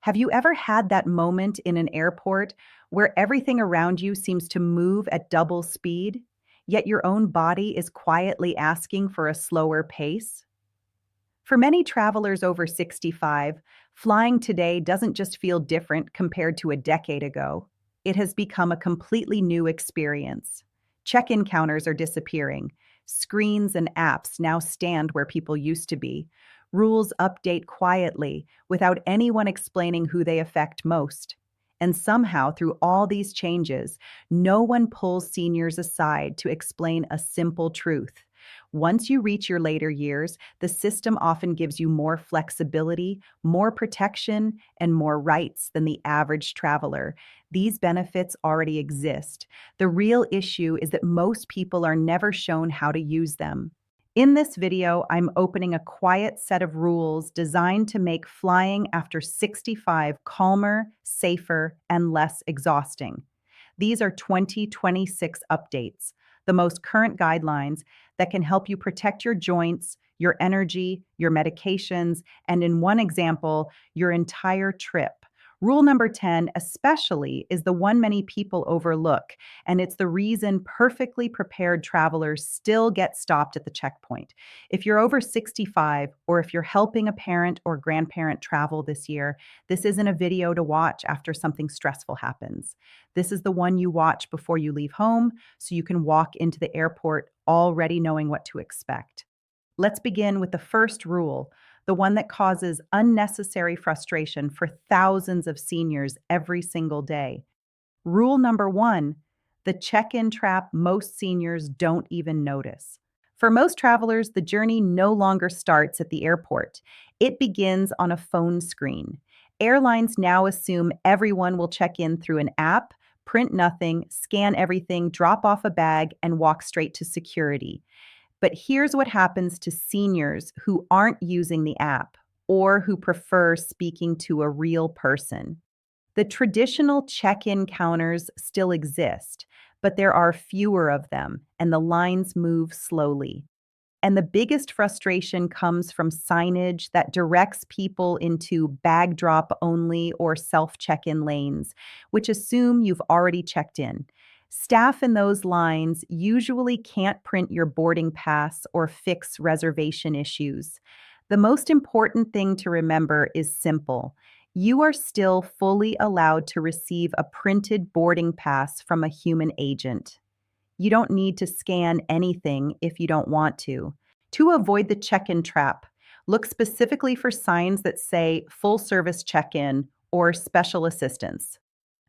Have you ever had that moment in an airport where everything around you seems to move at double speed, yet your own body is quietly asking for a slower pace? For many travelers over 65, flying today doesn't just feel different compared to a decade ago. It has become a completely new experience. Check-in counters are disappearing. Screens and apps now stand where people used to be. Rules update quietly without anyone explaining who they affect most. And somehow, through all these changes, no one pulls seniors aside to explain a simple truth. Once you reach your later years, the system often gives you more flexibility, more protection, and more rights than the average traveler. These benefits already exist. The real issue is that most people are never shown how to use them. In this video, I'm opening a quiet set of rules designed to make flying after 65 calmer, safer, and less exhausting. These are 2026 updates, the most current guidelines that can help you protect your joints, your energy, your medications, and in one example, your entire trip. Rule number 10, especially, is the one many people overlook, and it's the reason perfectly prepared travelers still get stopped at the checkpoint. If you're over 65, or if you're helping a parent or grandparent travel this year, this isn't a video to watch after something stressful happens. This is the one you watch before you leave home, so you can walk into the airport already knowing what to expect. Let's begin with the first rule, the one that causes unnecessary frustration for thousands of seniors every single day. Rule number 1, the check-in trap most seniors don't even notice. For most travelers, the journey no longer starts at the airport. It begins on a phone screen. Airlines now assume everyone will check in through an app, print nothing, scan everything, drop off a bag, and walk straight to security. But here's what happens to seniors who aren't using the app or who prefer speaking to a real person. The traditional check-in counters still exist, but there are fewer of them, and the lines move slowly. And the biggest frustration comes from signage that directs people into bag drop only or self check-in lanes, which assume you've already checked in. Staff in those lines usually can't print your boarding pass or fix reservation issues. The most important thing to remember is simple. You are still fully allowed to receive a printed boarding pass from a human agent. You don't need to scan anything if you don't want to. To avoid the check-in trap, look specifically for signs that say full service check-in or special assistance.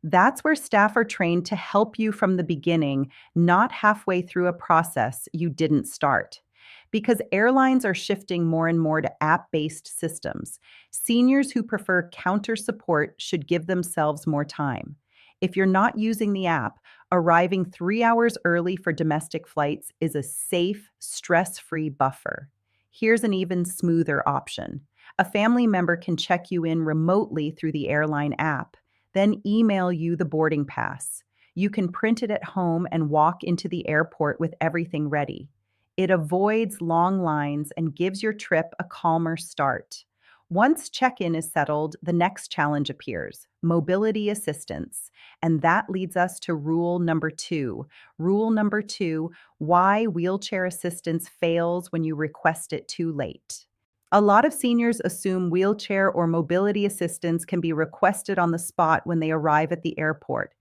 That's where staff are trained to help you from the beginning, not halfway through a process you didn't start. Because airlines are shifting more and more to app-based systems, seniors who prefer counter support should give themselves more time. If you're not using the app, arriving 3 hours early for domestic flights is a safe, stress-free buffer. Here's an even smoother option. A family member can check you in remotely through the airline app, then email you the boarding pass. You can print it at home and walk into the airport with everything ready. It avoids long lines and gives your trip a calmer start. Once check-in is settled, the next challenge appears, mobility assistance. And that leads us to rule number 2. Rule number 2, why wheelchair assistance fails when you request it too late. A lot of seniors assume wheelchair or mobility assistance can be requested on the spot when they arrive at the airport.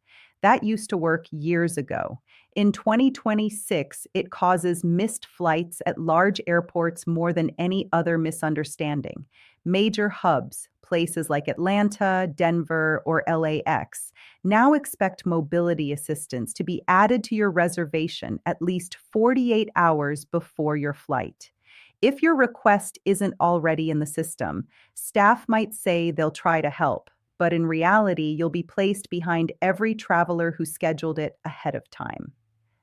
That used to work years ago. In 2026, it causes missed flights at large airports more than any other misunderstanding. Major hubs, places like Atlanta, Denver, or LAX, now expect mobility assistance to be added to your reservation at least 48 hours before your flight. If your request isn't already in the system, staff might say they'll try to help, but in reality, you'll be placed behind every traveler who scheduled it ahead of time.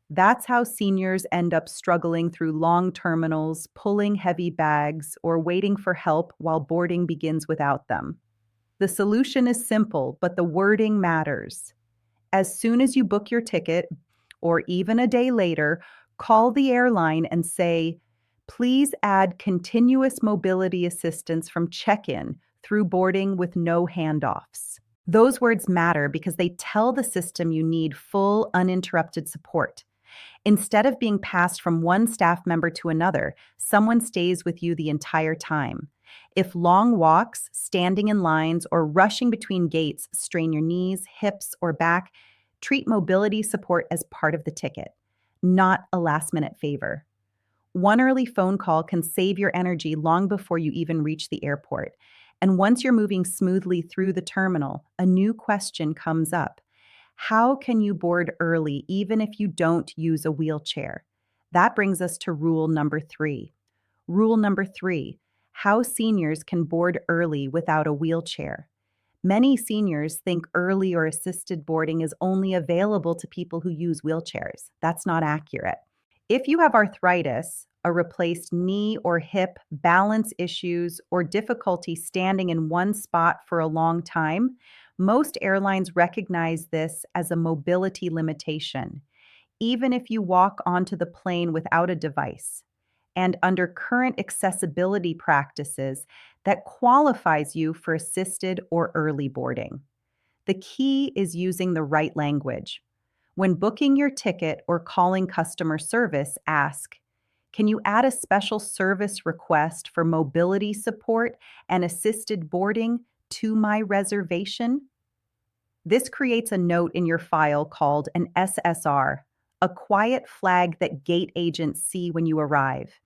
That's how seniors end up struggling through long terminals, pulling heavy bags, or waiting for help while boarding begins without them. The solution is simple, but the wording matters. As soon as you book your ticket, or even a day later, call the airline and say, "Please add continuous mobility assistance from check-in through boarding with no handoffs. Those words matter because they tell the system you need full, uninterrupted support. Instead of being passed from one staff member to another, someone stays with you the entire time. If long walks, standing in lines, or rushing between gates strain your knees, hips, or back, treat mobility support as part of the ticket, not a last minute favor. One early phone call can save your energy long before you even reach the airport. And once you're moving smoothly through the terminal, a new question comes up. How can you board early even if you don't use a wheelchair? That brings us to rule number 3. Rule number 3: how seniors can board early without a wheelchair. Many seniors think early or assisted boarding is only available to people who use wheelchairs. That's not accurate. If you have arthritis, a replaced knee or hip, balance issues, or difficulty standing in one spot for a long time, most airlines recognize this as a mobility limitation, even if you walk onto the plane without a device. And under current accessibility practices, that qualifies you for assisted or early boarding. The key is using the right language. When booking your ticket or calling customer service, ask, "Can you add a special service request for mobility support and assisted boarding to my reservation?" This creates a note in your file called an SSR, a quiet flag that gate agents see when you arrive.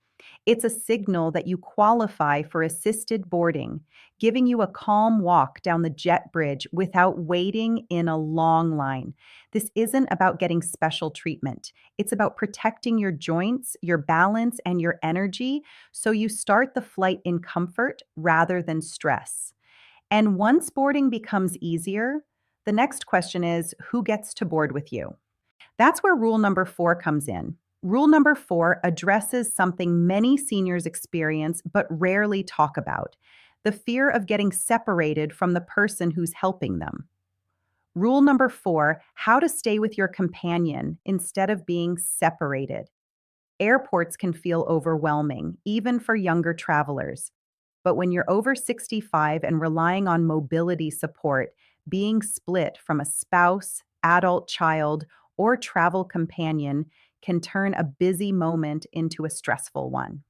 It's a signal that you qualify for assisted boarding, giving you a calm walk down the jet bridge without waiting in a long line. This isn't about getting special treatment. It's about protecting your joints, your balance, and your energy so you start the flight in comfort rather than stress. And once boarding becomes easier, the next question is, who gets to board with you? That's where rule number 4 comes in. Rule number 4 addresses something many seniors experience but rarely talk about: the fear of getting separated from the person who's helping them. Rule number 4: how to stay with your companion instead of being separated. Airports can feel overwhelming, even for younger travelers. But when you're over 65 and relying on mobility support, being split from a spouse, adult child, or travel companion can turn a busy moment into a stressful one.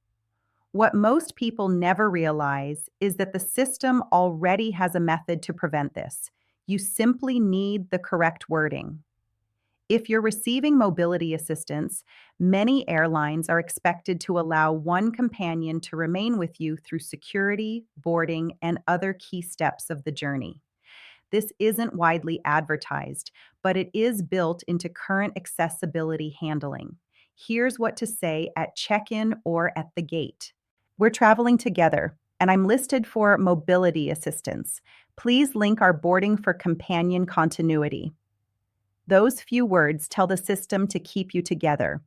What most people never realize is that the system already has a method to prevent this. You simply need the correct wording. If you're receiving mobility assistance, many airlines are expected to allow one companion to remain with you through security, boarding, and other key steps of the journey. This isn't widely advertised, but it is built into current accessibility handling. Here's what to say at check-in or at the gate. "We're traveling together, and I'm listed for mobility assistance. Please link our boarding for companion continuity." Those few words tell the system to keep you together.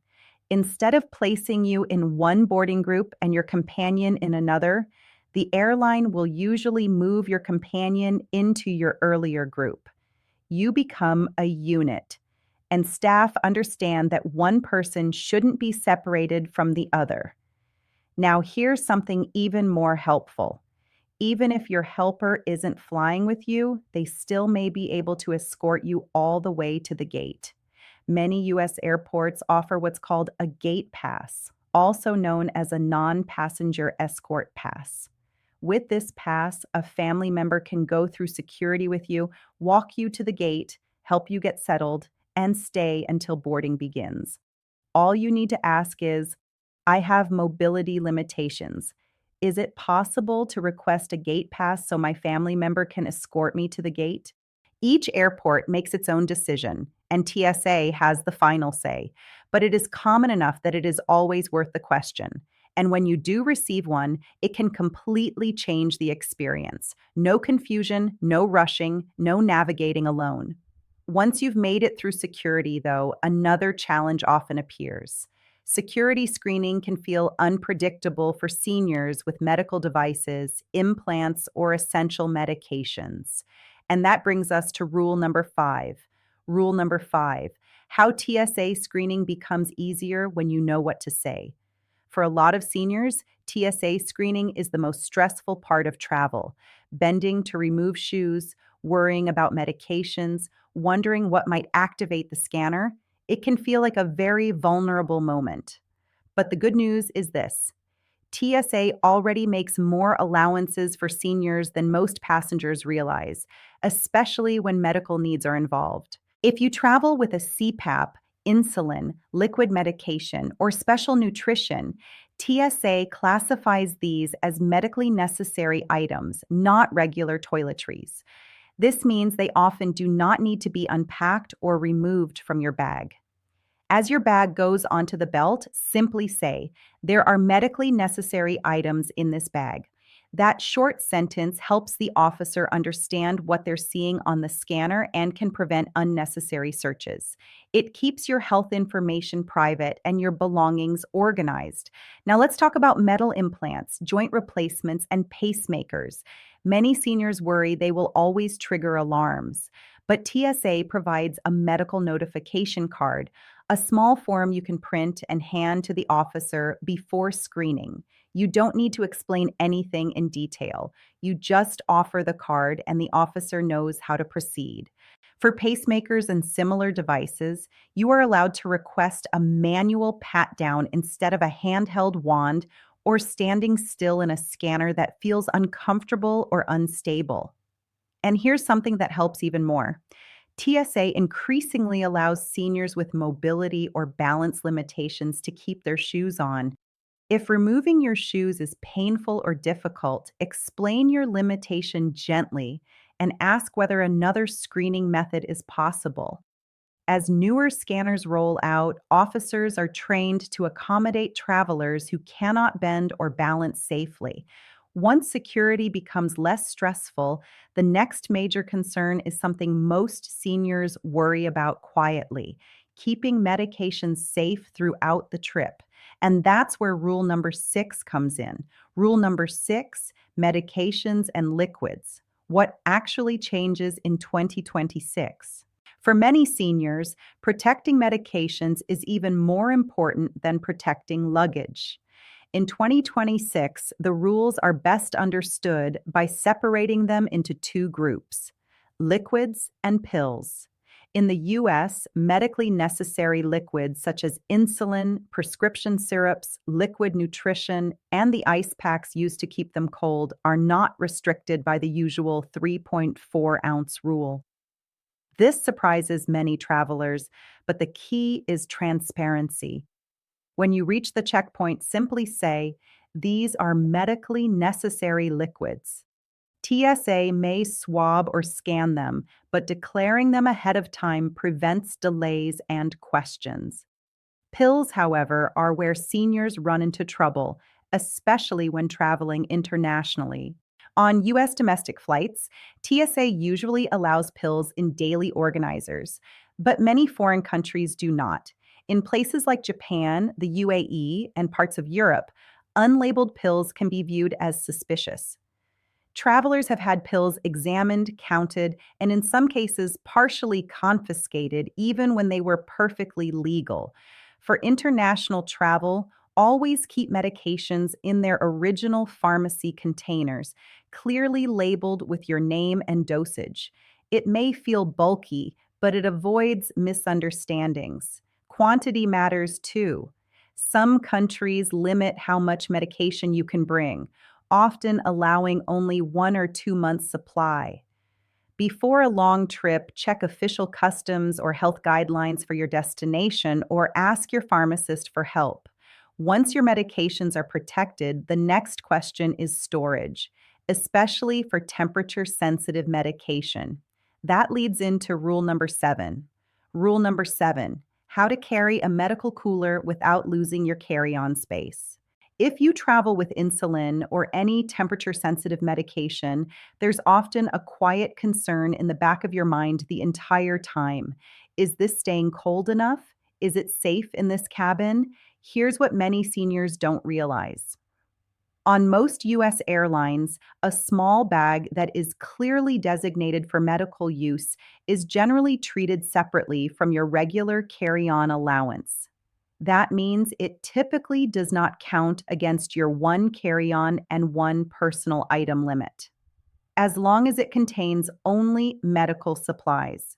Instead of placing you in one boarding group and your companion in another, the airline will usually move your companion into your earlier group. You become a unit, and staff understand that one person shouldn't be separated from the other. Now, here's something even more helpful. Even if your helper isn't flying with you, they still may be able to escort you all the way to the gate. Many U.S. airports offer what's called a gate pass, also known as a non-passenger escort pass. With this pass, a family member can go through security with you, walk you to the gate, help you get settled, and stay until boarding begins. All you need to ask is, "I have mobility limitations. Is it possible to request a gate pass so my family member can escort me to the gate?" Each airport makes its own decision, and TSA has the final say, but it is common enough that it is always worth the question. And when you do receive one, it can completely change the experience. No confusion, no rushing, no navigating alone. Once you've made it through security, though, another challenge often appears. Security screening can feel unpredictable for seniors with medical devices, implants, or essential medications. And that brings us to rule number 5. Rule number 5: how TSA screening becomes easier when you know what to say. For a lot of seniors, TSA screening is the most stressful part of travel. Bending to remove shoes, worrying about medications, wondering what might activate the scanner, it can feel like a very vulnerable moment. But the good news is this: TSA already makes more allowances for seniors than most passengers realize, especially when medical needs are involved. If you travel with a CPAP, insulin, liquid medication, or special nutrition, TSA classifies these as medically necessary items, not regular toiletries. This means they often do not need to be unpacked or removed from your bag. As your bag goes onto the belt, simply say, "There are medically necessary items in this bag." That short sentence helps the officer understand what they're seeing on the scanner and can prevent unnecessary searches. It keeps your health information private and your belongings organized. Now let's talk about metal implants, joint replacements, and pacemakers. Many seniors worry they will always trigger alarms, but TSA provides a medical notification card, a small form you can print and hand to the officer before screening. You don't need to explain anything in detail. You just offer the card and the officer knows how to proceed. For pacemakers and similar devices, you are allowed to request a manual pat down instead of a handheld wand or standing still in a scanner that feels uncomfortable or unstable. And here's something that helps even more. TSA increasingly allows seniors with mobility or balance limitations to keep their shoes on. If removing your shoes is painful or difficult, explain your limitation gently and ask whether another screening method is possible. As newer scanners roll out, officers are trained to accommodate travelers who cannot bend or balance safely. Once security becomes less stressful, the next major concern is something most seniors worry about quietly: keeping medications safe throughout the trip. And that's where rule number 6 comes in. Rule number 6: medications and liquids. What actually changes in 2026? For many seniors, protecting medications is even more important than protecting luggage. In 2026, the rules are best understood by separating them into two groups: liquids and pills. In the US, medically necessary liquids such as insulin, prescription syrups, liquid nutrition, and the ice packs used to keep them cold are not restricted by the usual 3.4-ounce rule. This surprises many travelers, but the key is transparency. When you reach the checkpoint, simply say, "These are medically necessary liquids." TSA may swab or scan them, but declaring them ahead of time prevents delays and questions. Pills, however, are where seniors run into trouble, especially when traveling internationally. On U.S. domestic flights, TSA usually allows pills in daily organizers, but many foreign countries do not. In places like Japan, the UAE, and parts of Europe, unlabeled pills can be viewed as suspicious. Travelers have had pills examined, counted, and in some cases partially confiscated, even when they were perfectly legal. For international travel, always keep medications in their original pharmacy containers, clearly labeled with your name and dosage. It may feel bulky, but it avoids misunderstandings. Quantity matters too. Some countries limit how much medication you can bring, often allowing only 1 or 2 months' supply. Before a long trip, check official customs or health guidelines for your destination or ask your pharmacist for help. Once your medications are protected, the next question is storage, especially for temperature sensitive medication. That leads into rule number 7. Rule number 7: how to carry a medical cooler without losing your carry on space. If you travel with insulin or any temperature sensitive medication, there's often a quiet concern in the back of your mind the entire time. Is this staying cold enough? Is it safe in this cabin? Here's what many seniors don't realize. On most US airlines, a small bag that is clearly designated for medical use is generally treated separately from your regular carry on allowance. That means it typically does not count against your one carry on and one personal item limit, as long as it contains only medical supplies.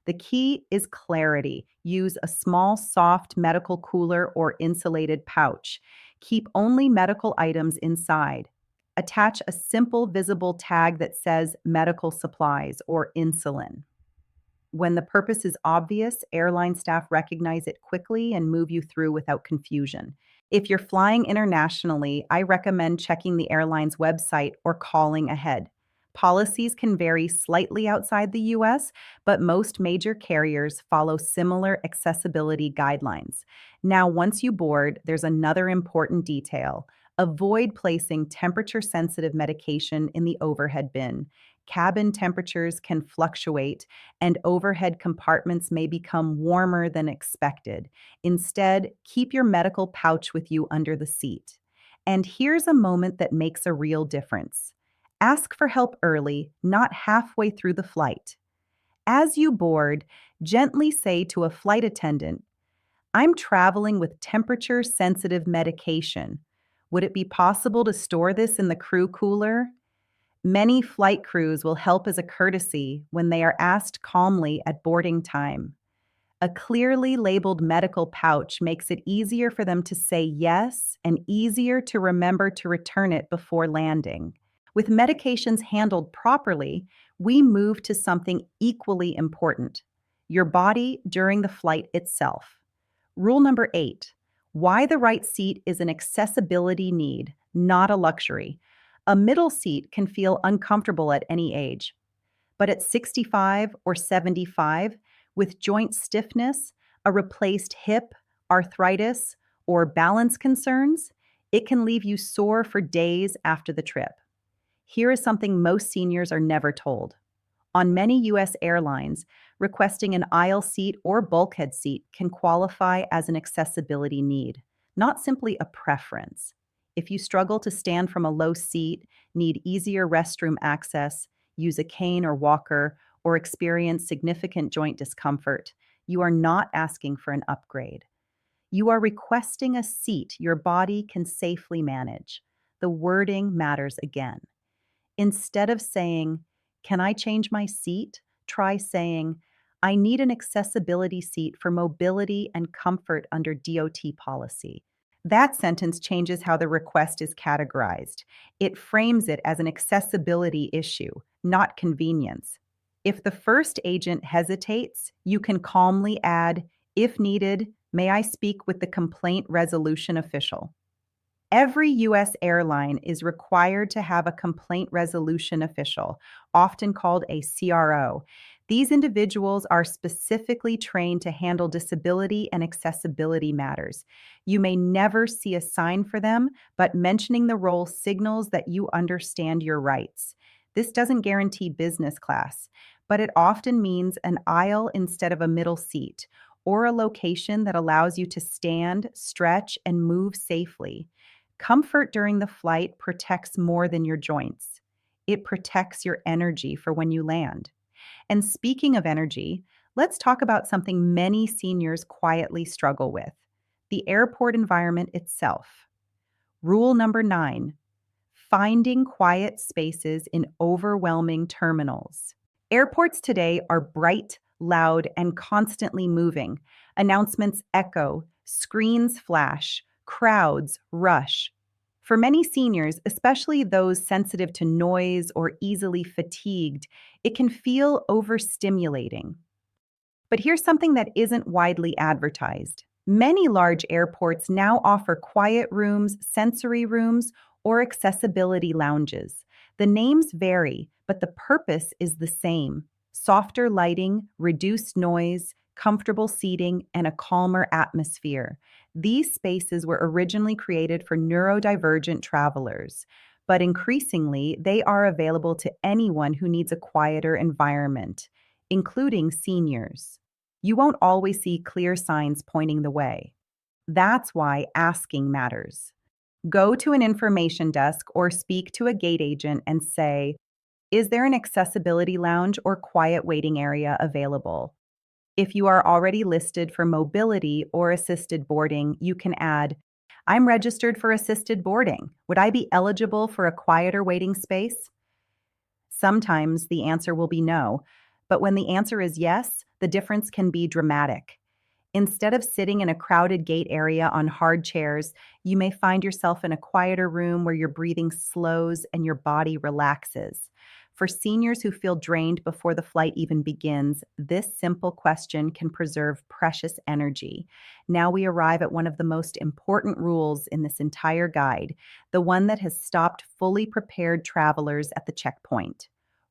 The key is clarity. Use a small, soft medical cooler or insulated pouch. Keep only medical items inside. Attach a simple visible tag that says medical supplies or insulin. When the purpose is obvious, airline staff recognize it quickly and move you through without confusion. If you're flying internationally, I recommend checking the airline's website or calling ahead. Policies can vary slightly outside the US, but most major carriers follow similar accessibility guidelines. Now, once you board, there's another important detail. Avoid placing temperature sensitive medication in the overhead bin. Cabin temperatures can fluctuate, and overhead compartments may become warmer than expected. Instead, keep your medical pouch with you under the seat. And here's a moment that makes a real difference. Ask for help early, not halfway through the flight. As you board, gently say to a flight attendant, "I'm traveling with temperature sensitive medication. Would it be possible to store this in the crew cooler?" Many flight crews will help as a courtesy when they are asked calmly at boarding time. A clearly labeled medical pouch makes it easier for them to say yes and easier to remember to return it before landing. With medications handled properly, we move to something equally important: your body during the flight itself. Rule number 8: why the right seat is an accessibility need, not a luxury. A middle seat can feel uncomfortable at any age, but at 65 or 75, with joint stiffness, a replaced hip, arthritis, or balance concerns, it can leave you sore for days after the trip. Here is something most seniors are never told. On many U.S. airlines, requesting an aisle seat or bulkhead seat can qualify as an accessibility need, not simply a preference. If you struggle to stand from a low seat, need easier restroom access, use a cane or walker, or experience significant joint discomfort, you are not asking for an upgrade. You are requesting a seat your body can safely manage. The wording matters again. Instead of saying, "Can I change my seat?" try saying, "I need an accessibility seat for mobility and comfort under DOT policy." That sentence changes how the request is categorized. It frames it as an accessibility issue, not convenience. If the first agent hesitates, you can calmly add, "If needed, may I speak with the complaint resolution official?" Every U.S. airline is required to have a complaint resolution official, often called a CRO. These individuals are specifically trained to handle disability and accessibility matters. You may never see a sign for them, but mentioning the role signals that you understand your rights. This doesn't guarantee business class, but it often means an aisle instead of a middle seat, or a location that allows you to stand, stretch, and move safely. Comfort during the flight protects more than your joints. It protects your energy for when you land. And speaking of energy, let's talk about something many seniors quietly struggle with: the airport environment itself. Rule number 9: finding quiet spaces in overwhelming terminals. Airports today are bright, loud, and constantly moving. Announcements echo, screens flash, crowds rush. For many seniors, especially those sensitive to noise or easily fatigued, it can feel overstimulating. But here's something that isn't widely advertised. Many large airports now offer quiet rooms, sensory rooms, or accessibility lounges. The names vary, but the purpose is the same: softer lighting, reduced noise, comfortable seating, and a calmer atmosphere. These spaces were originally created for neurodivergent travelers, but increasingly they are available to anyone who needs a quieter environment, including seniors. You won't always see clear signs pointing the way. That's why asking matters. Go to an information desk or speak to a gate agent and say, "Is there an accessibility lounge or quiet waiting area available?" If you are already listed for mobility or assisted boarding, you can add, I'm registered for assisted boarding. Would I be eligible for a quieter waiting space? Sometimes the answer will be no, but when the answer is yes, the difference can be dramatic. Instead of sitting in a crowded gate area on hard chairs, you may find yourself in a quieter room where your breathing slows and your body relaxes. For seniors who feel drained before the flight even begins, this simple question can preserve precious energy. Now we arrive at one of the most important rules in this entire guide, the one that has stopped fully prepared travelers at the checkpoint.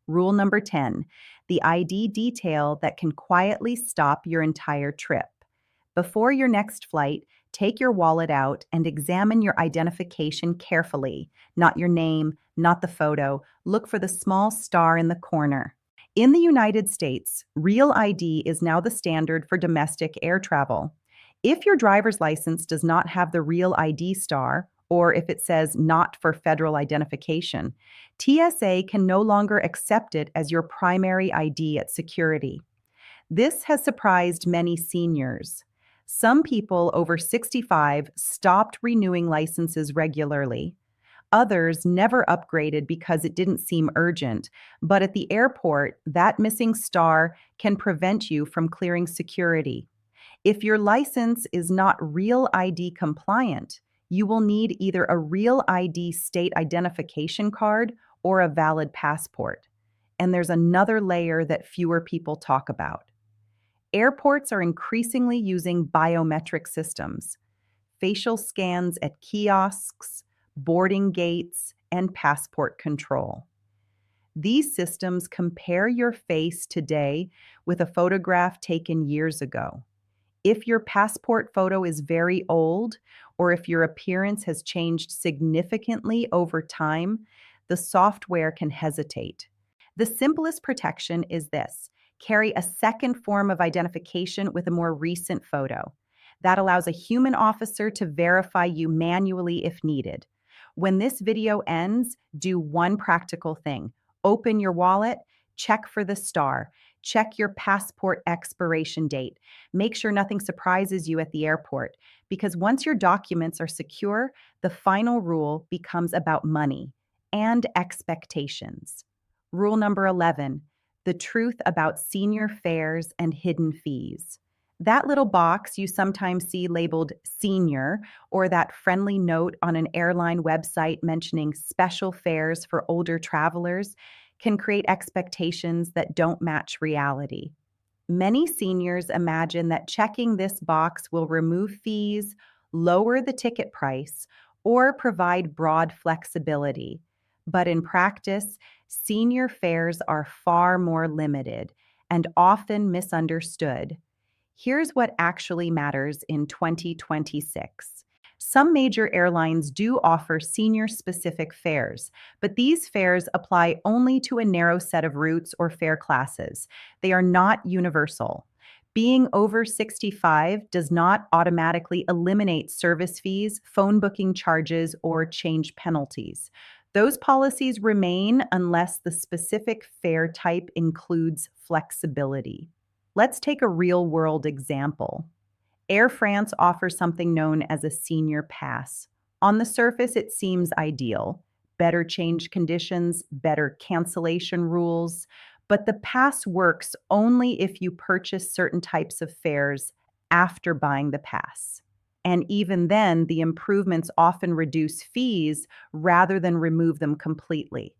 Rule number 10, the ID detail that can quietly stop your entire trip. Before your next flight, take your wallet out and examine your identification carefully. Not your name, not the photo. Look for the small star in the corner. In the United States, Real ID is now the standard for domestic air travel. If your driver's license does not have the Real ID star, or if it says not for federal identification, TSA can no longer accept it as your primary ID at security. This has surprised many seniors. Some people over 65 stopped renewing licenses regularly. Others never upgraded because it didn't seem urgent, but at the airport, that missing star can prevent you from clearing security. If your license is not Real ID compliant, you will need either a Real ID state identification card or a valid passport. And there's another layer that fewer people talk about. Airports are increasingly using biometric systems, facial scans at kiosks, boarding gates, and passport control. These systems compare your face today with a photograph taken years ago. If your passport photo is very old, or if your appearance has changed significantly over time, the software can hesitate. The simplest protection is this: carry a second form of identification with a more recent photo. That allows a human officer to verify you manually if needed. When this video ends, do one practical thing. Open your wallet, check for the star, check your passport expiration date. Make sure nothing surprises you at the airport, because once your documents are secure, the final rule becomes about money and expectations. Rule number 11, the truth about senior fares and hidden fees. That little box you sometimes see labeled senior, or that friendly note on an airline website mentioning special fares for older travelers, can create expectations that don't match reality. Many seniors imagine that checking this box will remove fees, lower the ticket price, or provide broad flexibility. But in practice, senior fares are far more limited and often misunderstood. Here's what actually matters in 2026. Some major airlines do offer senior-specific fares, but these fares apply only to a narrow set of routes or fare classes. They are not universal. Being over 65 does not automatically eliminate service fees, phone booking charges, or change penalties. Those policies remain unless the specific fare type includes flexibility. Let's take a real-world example. Air France offers something known as a senior pass. On the surface, it seems ideal. Better change conditions, better cancellation rules, but the pass works only if you purchase certain types of fares after buying the pass. And even then, the improvements often reduce fees rather than remove them completely.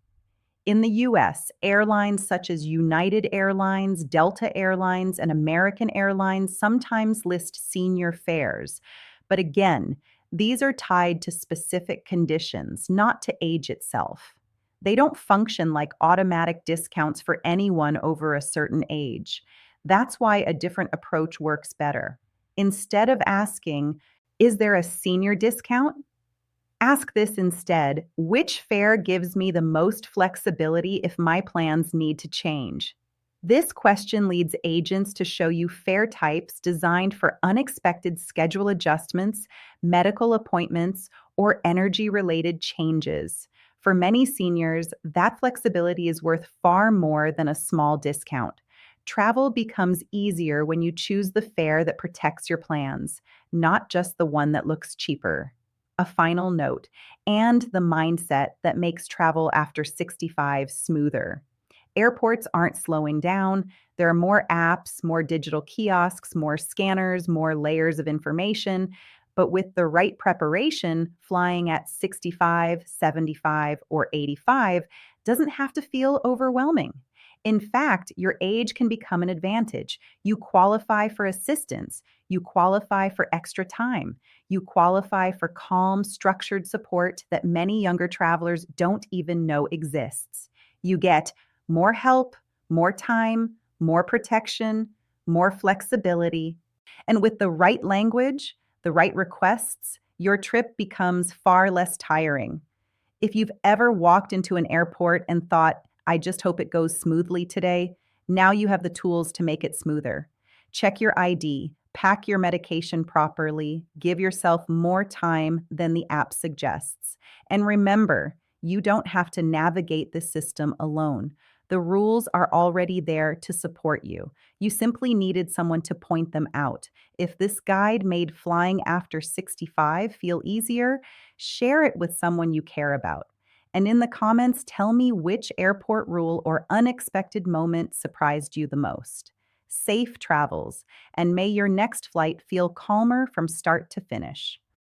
In the US, airlines such as United Airlines, Delta Airlines, and American Airlines sometimes list senior fares. But again, these are tied to specific conditions, not to age itself. They don't function like automatic discounts for anyone over a certain age. That's why a different approach works better. Instead of asking, is there a senior discount? Ask this instead: which fare gives me the most flexibility if my plans need to change? This question leads agents to show you fare types designed for unexpected schedule adjustments, medical appointments, or energy-related changes. For many seniors, that flexibility is worth far more than a small discount. Travel becomes easier when you choose the fare that protects your plans, not just the one that looks cheaper. A final note, and the mindset that makes travel after 65 smoother. Airports aren't slowing down. There are more apps, more digital kiosks, more scanners, more layers of information. But with the right preparation, flying at 65, 75, or 85 doesn't have to feel overwhelming. In fact, your age can become an advantage. You qualify for assistance. You qualify for extra time. You qualify for calm, structured support that many younger travelers don't even know exists. You get more help, more time, more protection, more flexibility. And with the right language, the right requests, your trip becomes far less tiring. If you've ever walked into an airport and thought, I just hope it goes smoothly today, now you have the tools to make it smoother. Check your ID, pack your medication properly, give yourself more time than the app suggests. And remember, you don't have to navigate the system alone. The rules are already there to support you. You simply needed someone to point them out. If this guide made flying after 65 feel easier, share it with someone you care about. And in the comments, tell me which airport rule or unexpected moment surprised you the most. Safe travels, and may your next flight feel calmer from start to finish.